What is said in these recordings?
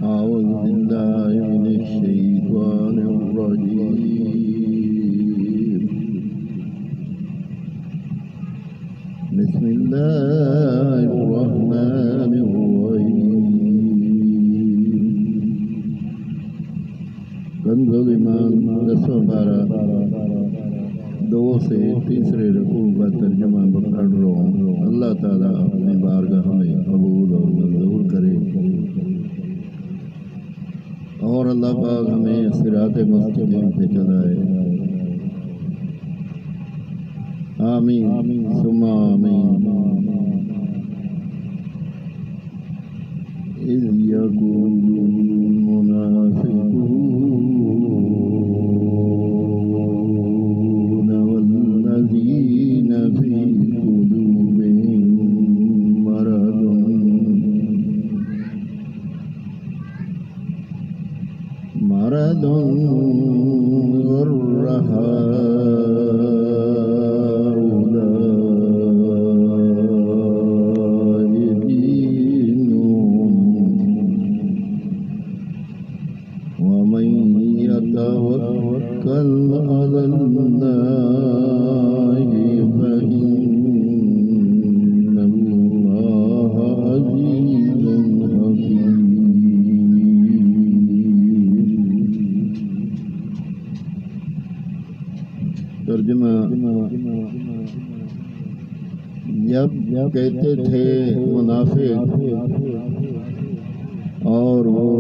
أعوذ بالله من الشيطان الرجيم. بسم الله الرحمن الرحيم. کنز ایمان 10واں پارہ 2 سے تیسرے رکوع کا ترجمہ پڑھ رہا ہوں. اللہ تعالیٰ اپنی بارگاہ میں قبول اور منظور کرے اور اللہ پاک ہمیں صراط مستقیم پہ چلائے. آمین ثم آمین. إذ يقول المنافقون والذين في قلوبهم مرض غر هؤلاء دينهم ومن يتوكل على الله فإن الله عزيز حكيم. ترجمہ: جب کہتے تھے منافق اور وہ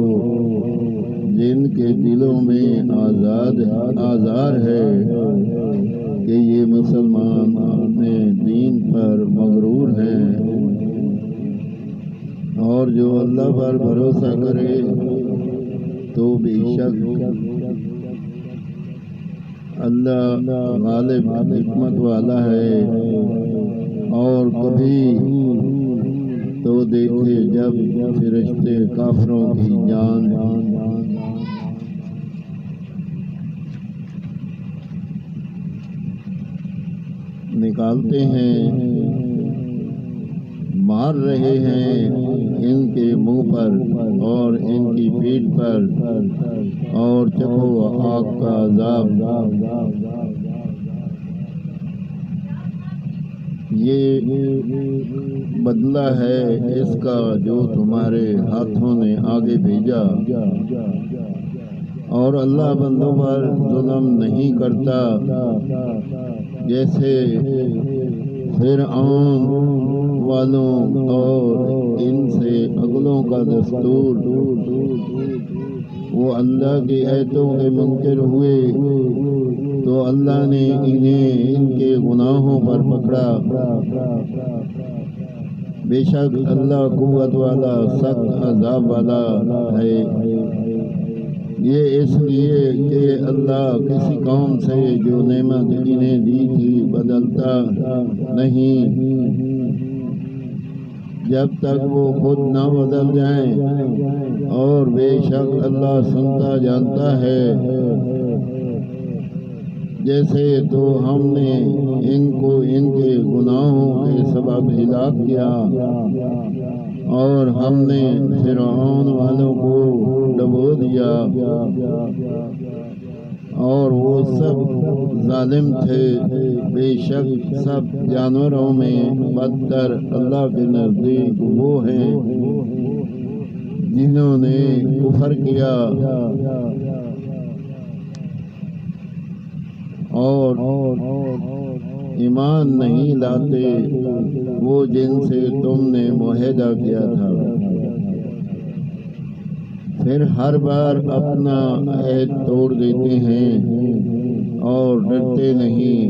جن کے دلوں میں آزار ہے کہ یہ مسلمان اپنے دین پر مغرور ہیں اور جو اللہ پر بھروسہ کرے تو بے شک اللہ غالب حکمت والا ہے. اور کبھی تو دیکھے جب فرشتے کافروں کی جان نکالتے ہیں، مار رہے ہیں ان کے منہ پر اور ان کی پیٹھ پر، اور چکھو آگ کا عذاب. یہ بدلہ ہے اس کا جو تمہارے ہاتھوں نے آگے بھیجا. اور اللہ بندوں پر ظلم نہیں کرتا جیسے فرعون والوں اور ان سے اگلوں کا دستور. وہ اللہ کی آیتوں کے منکر ہوئے تو اللہ نے انہیں ان کے گناہوں پر پکڑا. بے شک اللہ قوت والا سخت عذاب والا ہے. یہ اس لیے کہ اللہ کسی قوم سے جو نعمت انہیں دی تھی بدلتا نہیں جب تک وہ خود نہ بدل جائیں، اور بے شک اللہ سنتا جانتا ہے. جیسے تو ہم نے ان کو ان کے گناہوں کے سبب ہلاک کیا اور ہم نے فرعون والوں کو ڈبو دیا اور وہ سب ظالم تھے. بے شک سب جانوروں میں بدتر اللہ کے نزدیک وہ ہیں جنہوں نے کفر کیا اور ایمان نہیں لاتے وہ جن سے تم نے معاہدہ کیا تھا. پھر ہر بار اپنا عہد توڑ دیتے ہیں اور ڈرتے نہیں.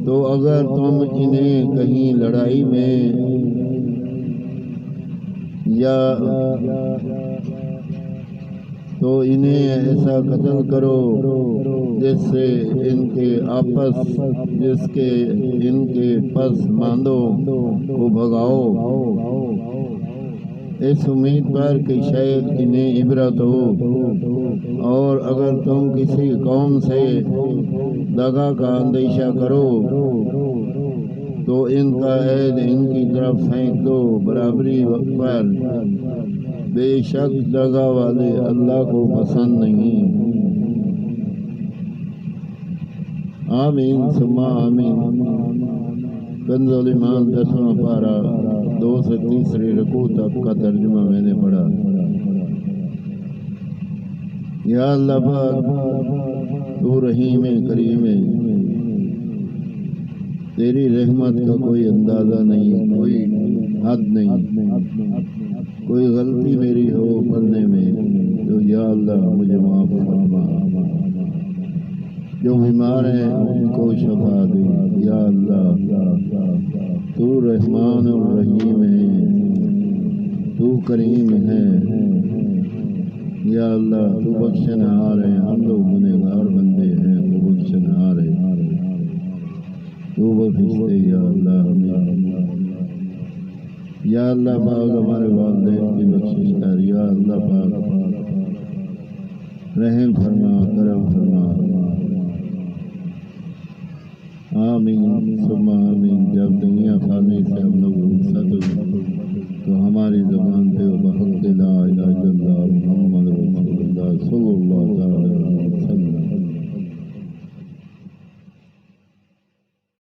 تو اگر تم انہیں کہیں لڑائی میں یا تو انہیں ایسا قتل کرو جس سے ان کے پس ماندوں کو بھگاؤ، اس امید پر کہ شاید انہیں عبرت ہو. اور اگر تم کسی قوم سے دغا کا اندیشہ کرو تو ان کا عہد ان کی طرف پھینک دو برابری پر. بے شک جگہ والے اللہ کو پسند نہیں۔ آمین ثم آمین۔ کنز الایمان 10واں پارہ 2 سے تیسری رکوع تک کا ترجمہ میں نے پڑھا۔ یا اللہ پاک تو رحیم کریم ہے، تیری رحمت کا کوئی اندازہ نہیں، کوئی حد نہیں۔ کوئی غلطی میری ہو پڑھنے میں تو یا اللہ مجھے معاف فرما، جو بیمار ہیں ان کو شفا دے۔ یا اللہ تو رحمان الرحیم ہے، تو کریم ہے۔ یا اللہ تو بخشنہار ہے، ہم لوگ گنہگار بندے ہیں، تو بخشنہار ہے، تو بخش دے یا اللہ ہمیں۔ یا اللہ پاک ہمارے والدین کی بخشش کر، یا اللہ پاک رحم فرما، کرم فرما۔ آمین ثم آمین۔ جب